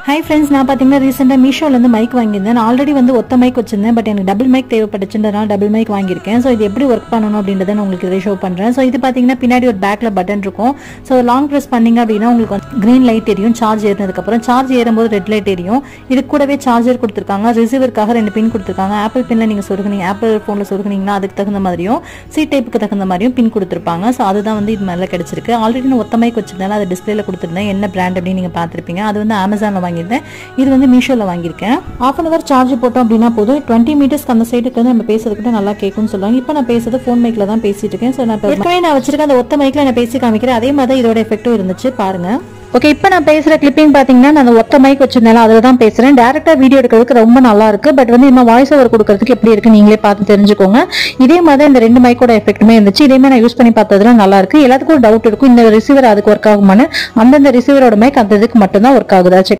Hi friends, நான் பாத்தீங்கன்னா ரீசெண்டா மீஷோல இருந்து மைக் வாங்கியிருந்தேன். நான் ஆல்ரெடி வந்து ஒத்த மைக் வச்சிருந்தேன், பட் எனக்கு டபுள் மைக் தேவைப்பட்டுச்சுன்றதால டபுள் மைக் வாங்கியிருக்கேன். ஸோ இது எப்படி ஒர்க் பண்ணணும் அப்படின்றத நான் உங்களுக்கு இதை ஷோ பண்றேன். ஸோ இது பாத்தீங்கன்னா பின்னாடி ஒரு பேக்ல பட்டன் இருக்கும். ஸோ லாங் ப்ரெஸ் பண்ணீங்க அப்படின்னா உங்களுக்கு கிரீன் லைட் எரியும். சார்ஜ் ஏறினதுக்கு அப்புறம் சார்ஜ் ஏறும்போது ரெட் லைட் எரியும். இது கூடவே சார்ஜர் கொடுத்துருக்காங்க. ரிசீவருக்காக 2 பின் கொடுத்துருக்காங்க. ஆப்பிள் பின்ல நீங்க சொருகுனீங்க, ஆப்பிள் போன்ல சொருகுனீங்கன்னா அதுக்கு தகுந்த மாதிரியும் சி டைப்புக்கு தகுந்த மாதிரியும் பின் கொடுத்துருப்பாங்க. ஸோ அதுதான் வந்து இது மேல கிடைச்சிருக்கு. ஆல்ரெடி நான் ஒத்த மைக் வச்சிருந்தேன், அதை டிஸ்பிளேல கொடுத்துருந்தேன். என்ன பிராண்ட் அப்படின்னு நீங்க பாத்திருப்பீங்க. அது வந்து அமேசான்ல வாங்கியிருந்தேன். இது வந்து மீஷோல வாங்கியிருக்கேன். 1/2 hour சார்ஜ் போட்டோம் அப்படின்னா போதும். 20 மீட்டர்ஸ்க்கு அந்த சைடுக்கு வந்து நம்ம பேசுறதுக்கு நல்லா கேட்கும்னு சொல்லுவாங்க. இப்போ நான் பேசுறது ஃபோன் மைக்ல தான் பேசிட்டு இருக்கேன். ஸோ நான் வச்சிருக்க அந்த ஒத்த மைக்ல நான் பேசி காமிக்கிறேன். அதே மாதிரி இதோட எஃபெக்டும் இருந்துச்சு பாருங்க. ஓகே, இப்போ நான் பேசுற கிளிப்பிங் பாத்தீங்கன்னா நான் அந்த ஒத்த மைக் வச்சிருந்தாலும் அதில் தான் பேசுறேன். டேரக்டா வீடியோ எடுக்கிறதுக்கு ரொம்ப நல்லா இருக்கு. பட் வந்து இன்னும் வாய்ஸ் ஓவர் கொடுக்கறதுக்கு எப்படி இருக்கு நீங்களே பார்த்து தெரிஞ்சுக்கோங்க. இதே மாதிரி இந்த 2 மைக்கோட எஃபெக்ட்டுமே இருந்துச்சு. இதே மாதிரி நான் யூஸ் பண்ணி பார்த்ததுல நல்லா இருக்கு. எல்லாத்துக்கும் டவுட் இருக்கும், இந்த ரிசீவர் அதுக்கு ஒர்க் ஆகுமான்னு. அந்தந்த ரிசீவரோட மைக் அந்த இதுக்கு மட்டும் தான் ஒர்க் ஆகுதா